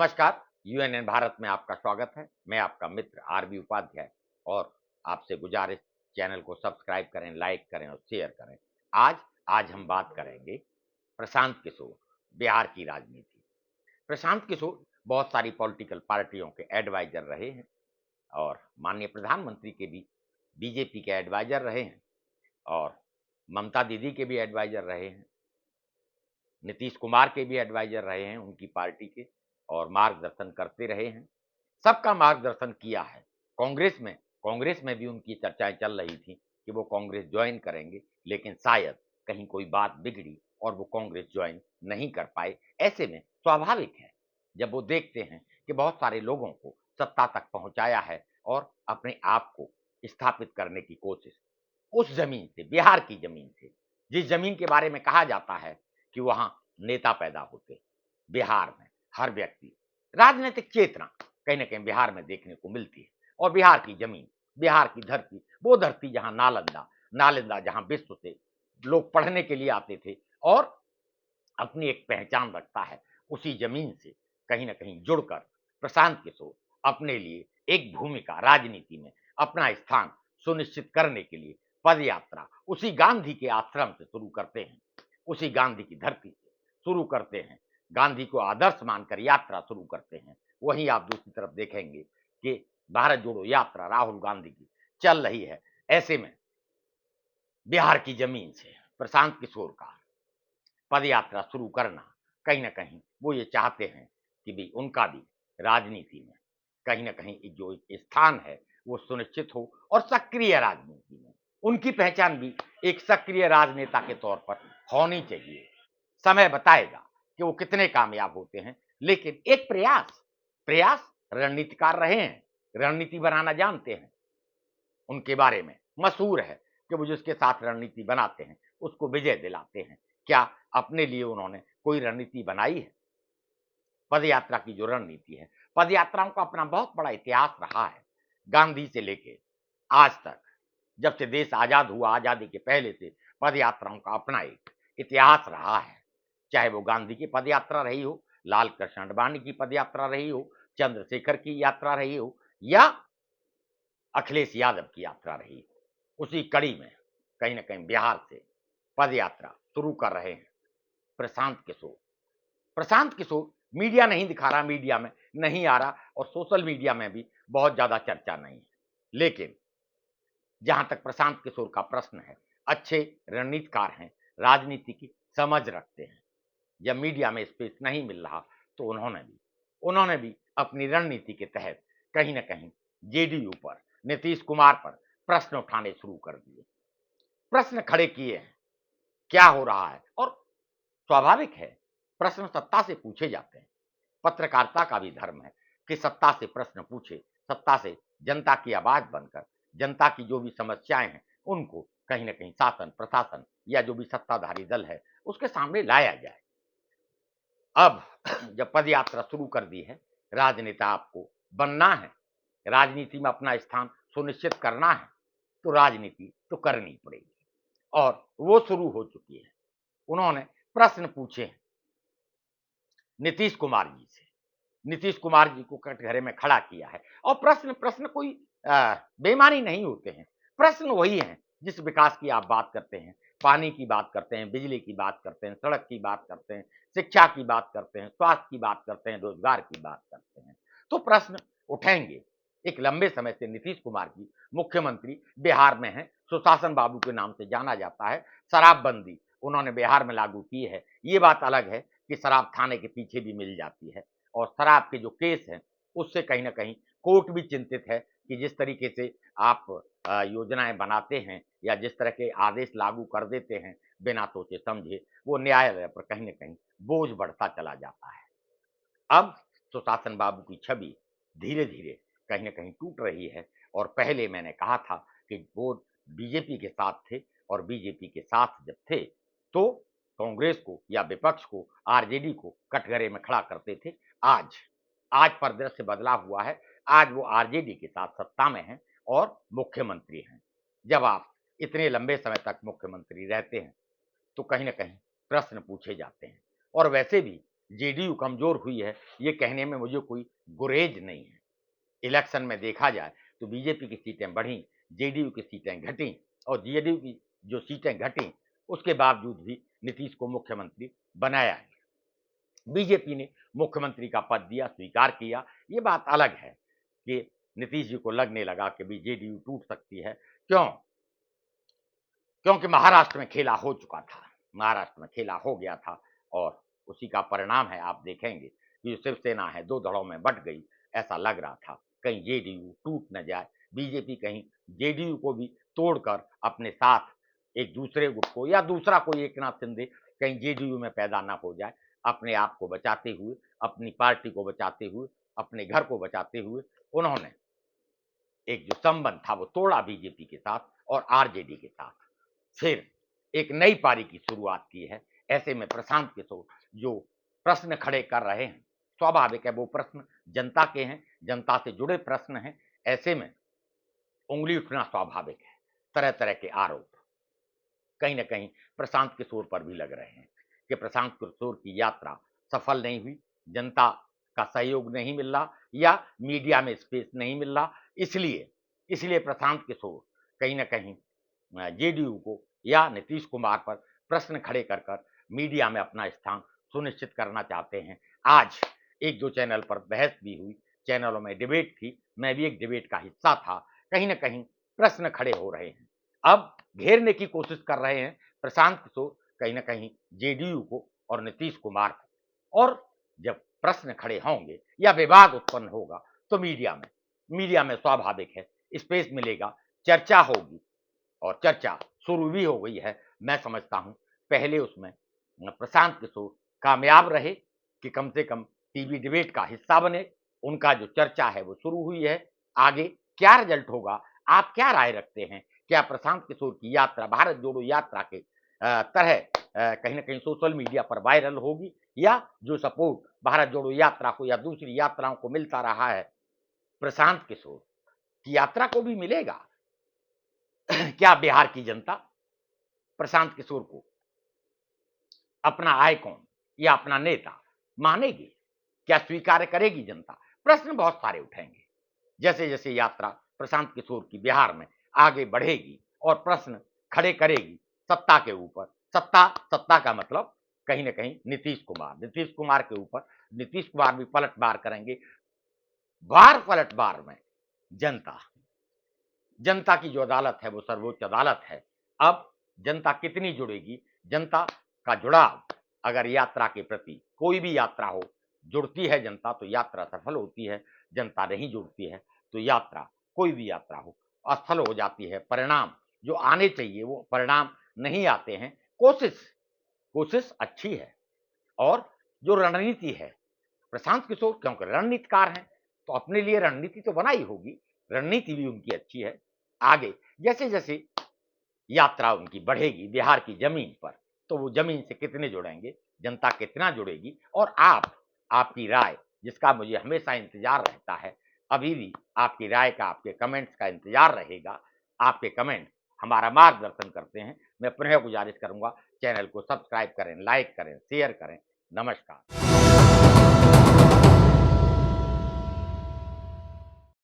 नमस्कार, यूएनएन भारत में आपका स्वागत है। मैं आपका मित्र आरबी उपाध्याय और आपसे गुजारिश चैनल को सब्सक्राइब करें, लाइक करें और शेयर करें। आज आज हम बात करेंगे प्रशांत किशोर, बिहार की राजनीति। प्रशांत किशोर बहुत सारी पॉलिटिकल पार्टियों के एडवाइजर रहे हैं और माननीय प्रधानमंत्री के भी बीजेपी के एडवाइजर रहे हैं और ममता दीदी के भी एडवाइजर रहे हैं, नीतीश कुमार के भी एडवाइजर रहे हैं उनकी पार्टी के और मार्गदर्शन करते रहे हैं। सबका मार्गदर्शन किया है। कांग्रेस में भी उनकी चर्चाएं चल रही थी कि वो कांग्रेस ज्वाइन करेंगे, लेकिन शायद कहीं कोई बात बिगड़ी और वो कांग्रेस ज्वाइन नहीं कर पाए। ऐसे में स्वाभाविक है जब वो देखते हैं कि बहुत सारे लोगों को सत्ता तक पहुंचाया है और अपने आप को स्थापित करने की कोशिश उस जमीन से, बिहार की जमीन से, जिस जमीन के बारे में कहा जाता है कि वहां नेता पैदा होते, बिहार में हर व्यक्ति राजनीतिक चेतना कहीं ना कहीं बिहार में देखने को मिलती है। और बिहार की जमीन, बिहार की धरती, वो धरती जहां नालंदा नालंदा जहां विश्व से लोग पढ़ने के लिए आते थे और अपनी एक पहचान रखता है, उसी जमीन से कहीं ना कहीं जुड़कर प्रशांत किशोर अपने लिए एक भूमिका राजनीति में अपना स्थान सुनिश्चित करने के लिए पद यात्रा उसी गांधी के आश्रम से शुरू करते हैं, उसी गांधी की धरती से शुरू करते हैं, गांधी को आदर्श मानकर यात्रा शुरू करते हैं। वहीं आप दूसरी तरफ देखेंगे कि भारत जोड़ो यात्रा राहुल गांधी की चल रही है। ऐसे में बिहार की जमीन से प्रशांत किशोर का पद यात्रा शुरू करना, कहीं ना कहीं वो ये चाहते हैं कि भी उनका भी राजनीति में कहीं ना कहीं जो स्थान है वो सुनिश्चित हो और सक्रिय राजनीति में उनकी पहचान भी एक सक्रिय राजनेता के तौर पर होनी चाहिए। समय बताएगा कि वो कितने कामयाब होते हैं, लेकिन एक प्रयास प्रयास रणनीतिकार रहे हैं, रणनीति बनाना जानते हैं। उनके बारे में मशहूर है कि वो जिसके साथ रणनीति बनाते हैं उसको विजय दिलाते हैं। क्या अपने लिए उन्होंने कोई रणनीति बनाई है? पदयात्रा की जो रणनीति है, पदयात्राओं का अपना बहुत बड़ा इतिहास रहा है। गांधी से लेके आज तक, जब से देश आजाद हुआ, आजादी के पहले से पदयात्राओं का अपना एक इतिहास रहा है। चाहे वो गांधी की पदयात्रा रही हो, लाल कृष्ण आडवाणी की पदयात्रा रही हो, चंद्रशेखर की यात्रा रही हो या अखिलेश यादव की यात्रा रही हो, उसी कड़ी में कहीं ना कहीं बिहार से पदयात्रा शुरू कर रहे हैं प्रशांत किशोर। प्रशांत किशोर मीडिया नहीं दिखा रहा, मीडिया में नहीं आ रहा और सोशल मीडिया में भी बहुत ज्यादा चर्चा नहीं है। लेकिन जहां तक प्रशांत किशोर का प्रश्न है, अच्छे रणनीतिकार हैं, राजनीति की समझ रखते हैं। जब मीडिया में स्पेस नहीं मिल रहा तो उन्होंने भी अपनी रणनीति के तहत कहीं ना कहीं जेडीयू पर, नीतीश कुमार पर प्रश्न उठाने शुरू कर दिए, प्रश्न खड़े किए हैं क्या हो रहा है। और स्वाभाविक है, प्रश्न सत्ता से पूछे जाते हैं। पत्रकारिता का भी धर्म है कि सत्ता से प्रश्न पूछे, सत्ता से जनता की आवाज बनकर जनता की जो भी समस्याएं हैं उनको कहीं ना कहीं शासन प्रशासन या जो भी सत्ताधारी दल है उसके सामने लाया जाए। अब जब पदयात्रा शुरू कर दी है, राजनेता आपको बनना है, राजनीति में अपना स्थान सुनिश्चित करना है, तो राजनीति तो करनी पड़ेगी और वो शुरू हो चुकी है। उन्होंने प्रश्न पूछे हैं नीतीश कुमार जी से, नीतीश कुमार जी को कटघरे में खड़ा किया है और प्रश्न प्रश्न कोई बेमानी नहीं होते हैं। प्रश्न वही हैं जिस विकास की आप बात करते हैं, पानी की बात करते हैं, बिजली की बात करते हैं, सड़क की बात करते हैं, शिक्षा की बात करते हैं, स्वास्थ्य की बात करते हैं, रोजगार की बात करते हैं, तो प्रश्न उठेंगे। एक लंबे समय से नीतीश कुमार जी मुख्यमंत्री बिहार में हैं, सुशासन बाबू के नाम से जाना जाता है। शराबबंदी उन्होंने बिहार में लागू की है। ये बात अलग है कि शराब खाने के पीछे भी मिल जाती है और शराब के जो केस हैं उससे कहीं ना कहीं कोर्ट भी चिंतित है कि जिस तरीके से आप योजनाएं बनाते हैं या जिस तरह के आदेश लागू कर देते हैं बिना सोचे समझे, वो न्यायालय पर कहीं ना कहीं बोझ बढ़ता चला जाता है। अब सुशासन बाबू की छवि धीरे धीरे कहीं ना कहीं टूट रही है और पहले मैंने कहा था कि वो बीजेपी के साथ थे और बीजेपी के साथ जब थे तो कांग्रेस को या विपक्ष को, आरजेडी को कटघरे में खड़ा करते थे। आज आज परिदृश्य बदला हुआ है। आज वो आरजेडी के साथ सत्ता में हैं और मुख्यमंत्री हैं। जब आप इतने लंबे समय तक मुख्यमंत्री रहते हैं तो कहीं ना कहीं प्रश्न पूछे जाते हैं और वैसे भी जेडीयू कमजोर हुई है, ये कहने में मुझे कोई गुरेज नहीं है। इलेक्शन में देखा जाए तो बीजेपी की सीटें बढ़ी, जेडीयू की सीटें घटी और जेडीयू की जो सीटें घटी उसके बावजूद भी नीतीश को मुख्यमंत्री बनाया है। बीजेपी ने मुख्यमंत्री का पद दिया, स्वीकार किया। ये बात अलग है कि नीतीश जी को लगने लगा कि भी जेडीयू टूट सकती है। क्यों? क्योंकि महाराष्ट्र में खेला हो चुका था, महाराष्ट्र में खेला हो गया था और उसी का परिणाम है। आप देखेंगे कि जो शिवसेना है 2 धड़ों में बँट गई, ऐसा लग रहा था कहीं जेडीयू टूट न जाए, बीजेपी कहीं जेडीयू को भी तोड़कर अपने साथ एक दूसरे गुट को या दूसरा कोई एक नाथ शिंदे कहीं जेडीयू में पैदा ना हो जाए। अपने आप को बचाते हुए, अपनी पार्टी को बचाते हुए, अपने घर को बचाते हुए उन्होंने एक जो संबंध था वो तोड़ा बीजेपी के साथ और आरजेडी के साथ। फिर एक नई पारी की शुरुआत की है। ऐसे में प्रशांत किशोर जो प्रश्न खड़े कर रहे हैं, स्वाभाविक है वो प्रश्न जनता के हैं, जनता से जुड़े प्रश्न हैं। ऐसे में उंगली उठना स्वाभाविक है। तरह-तरह के आरोप कहीं न कहीं प्रशांत किशोर पर भी लग रहे हैं कि प्रशांत किशोर की यात्रा सफल नहीं हुई, जनता का सहयोग नहीं मिल रहा या मीडिया में स्पेस नहीं मिल रहा। इसलिए प्रशांत किशोर कहीं न कहीं जेडीयू को या नीतीश कुमार पर प्रश्न खड़े कर कर मीडिया में अपना स्थान सुनिश्चित करना चाहते हैं। आज 1-2 चैनल पर बहस भी हुई, चैनलों में डिबेट थी, मैं भी एक डिबेट का हिस्सा था। कहीं न कहीं प्रश्न खड़े हो रहे हैं। अब घेरने की कोशिश कर रहे हैं प्रशांत किशोर कहीं न कहीं जेडीयू को और नीतीश कुमार को। और जब प्रश्न खड़े होंगे या विवाद उत्पन्न होगा तो मीडिया में स्वाभाविक है स्पेस मिलेगा, चर्चा होगी और चर्चा शुरू भी हो गई है। मैं समझता हूँ पहले उसमें प्रशांत किशोर कामयाब रहे कि कम से कम टीवी डिबेट का हिस्सा बने। उनका जो चर्चा है वो शुरू हुई है। आगे क्या रिजल्ट होगा? आप क्या राय रखते हैं? क्या प्रशांत किशोर की यात्रा भारत जोड़ो यात्रा के तरह कहीं न कहीं सोशल मीडिया पर वायरल होगी या जो सपोर्ट भारत जोड़ो यात्रा को या दूसरी यात्राओं को मिलता रहा है, प्रशांत किशोर की यात्रा को भी मिलेगा? क्या बिहार की जनता प्रशांत किशोर को अपना आइकॉन या अपना नेता मानेगी? क्या स्वीकार करेगी जनता? प्रश्न बहुत सारे उठेंगे। जैसे-जैसे यात्रा प्रशांत किशोर की बिहार में आगे बढ़ेगी और प्रश्न खड़े करेगी सत्ता के ऊपर। सत्ता का मतलब कहीं न कहीं नीतीश कुमार के ऊपर नीतीश कुमार भी पलटवार करेंगे। पलटवार में जनता की जो अदालत है वो सर्वोच्च अदालत है। अब जनता कितनी जुड़ेगी? जनता का जुड़ाव अगर यात्रा के प्रति कोई भी यात्रा हो, जुड़ती है जनता तो यात्रा सफल होती है, जनता नहीं जुड़ती है तो यात्रा कोई भी यात्रा हो असफल हो जाती है। परिणाम जो आने चाहिए वो परिणाम नहीं आते हैं। कोशिश अच्छी है और जो रणनीति है प्रशांत किशोर क्योंकि रणनीतिकार हैं, तो अपने लिए रणनीति तो बनाई होगी, रणनीति भी उनकी अच्छी है। आगे जैसे-जैसे यात्रा उनकी बढ़ेगी बिहार की ज़मीन पर, तो वो ज़मीन से कितने जुड़ेंगे, जनता कितना जुड़ेगी और आपकी राय जिसका मुझे हमेशा इंतज़ार रहता है, अभी भी आपकी राय का, आपके कमेंट्स का इंतज़ार रहेगा। आपके कमेंट हमारा मार्गदर्शन करते हैं। मैं पुनः गुज़ारिश करूँगा चैनल को सब्सक्राइब करें, लाइक करें, शेयर करें। नमस्कार।